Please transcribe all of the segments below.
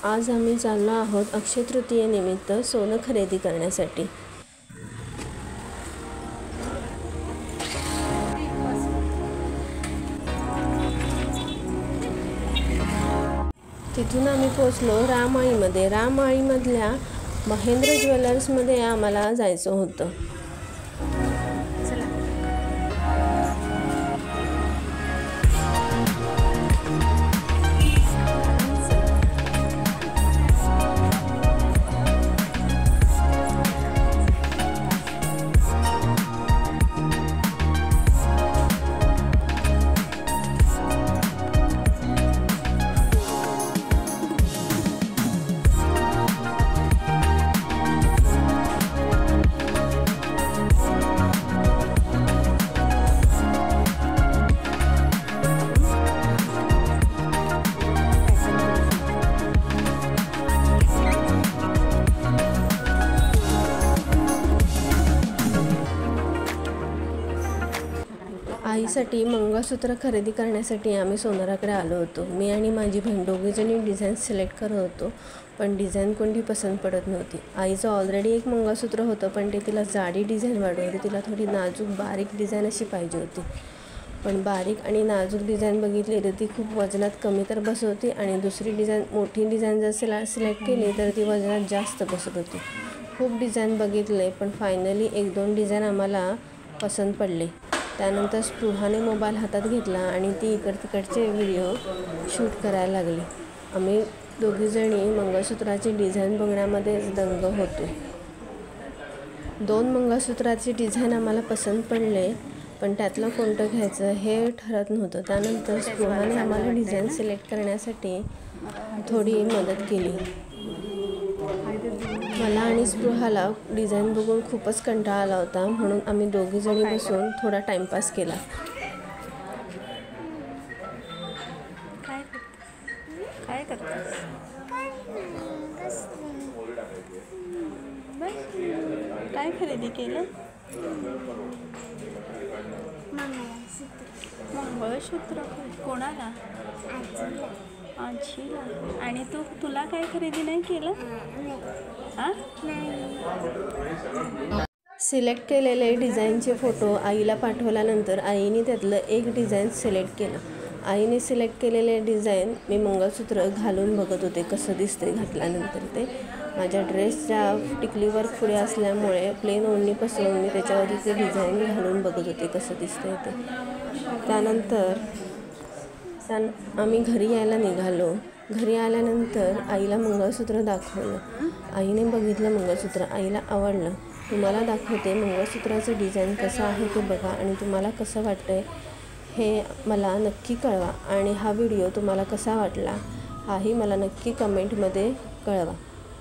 आज आम्ही चाललो आहोत अक्षय तृतीयेनिमित्त सोनं खरेदी करण्यासाठी। तिथून आम्ही पोहोचलो रामआळीमध्ये। रामआळीमधल्या महेंद्र ज्वेलर्समध्ये आम्हाला जायचं होतं। आईसाठी मंगळसूत्र खरेदी करण्यासाठी आम्ही सोनाराकडे आलो होतो। मी आणि माझी बहीण दोघीजणी डिझाईन सिलेक्ट करत होतो, पण डिझाईन कोणती पसंत पडत नव्हती। आईचं ऑलरेडी एक मंगळसूत्र होतं, पण ते तिला जाडी डिझाईन वाटत होती। तिला थोडी नाजूक बारीक डिझाईन अशी पाहिजे होती, पण बारीक आणि नाजूक डिझाईन बघितली तर ती खूप वजनात कमी तर बसत होती, आणि दुसरी डिझाईन मोठी डिझाईन जर सिलेक्ट केली तर ती वजनात जास्त बसत होती। खूप डिझाईन बघितले, पण फायनली 1-2 डिझाईन आम्हाला पसंत पडले। त्यानंतर स्पृहाने मोबाईल हातात घेतला आणि ती तिकडचे व्हिडिओ शूट करायला लागली। आम्ही दोघीजणी मंगळसूत्राची डिझाईन बघण्यामध्येच दंग होतो। 2 मंगळसूत्राची डिझाईन आम्हाला पसंत पडले, पण त्यातलं कोणतं घ्यायचं हे ठरत नव्हतं। त्यानंतर स्पृहाने आम्हाला डिझाईन सिलेक्ट करण्यासाठी थोडी मदत केली। मला आणि स्पृहाला डिझाईन बघून खूपच कंटाळा आला होता, म्हणून आम्ही दोघीजणी बसून थोडा टाइमपास केला। काय करतेस? काय खरेदी केलं? मंगळसूत्र कोणाला? आजीला। आणि तुला काय खरेदी नाही केलं? सिलेक्ट केलेले डिझाईनचे फोटो आईला पाठवल्यानंतर आईने त्यातलं एक डिझाईन सिलेक्ट केलं। आईने सिलेक्ट केलेले डिझाईन मी मंगळसूत्र घालून बघत होते कसं दिसते घातल्यानंतर। ते माझ्या ड्रेसच्या टिकलीवर पुढे असल्यामुळे प्लेन ओढणीपासून मी त्याच्यावरती ते डिझाईन घालून बघत होते कसं दिसतंय ते। त्यानंतर आम्ही घरी यायला निघालो। घरी आल्यानंतर आईला मंगळसूत्र दाखवलं। आईने बघितलं मंगळसूत्र, आईला आवडलं। तुम्हाला दाखवते मंगळसूत्राचं डिझाईन कसं आहे ते बघा, आणि तुम्हाला कसं वाटतंय हे मला नक्की कळवा, आणि हा व्हिडिओ तुम्हाला कसा वाटला हाही मला नक्की कमेंटमध्ये कळवा।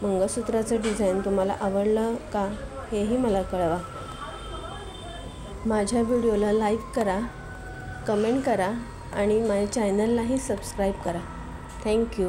मंगळसूत्राचं डिझाईन तुम्हाला आवडलं का हेही मला कळवा। माझ्या व्हिडिओला लाईक करा, कमेंट करा, आणि माझ्या चॅनललाही सबस्क्राईब करा। थँक्यू।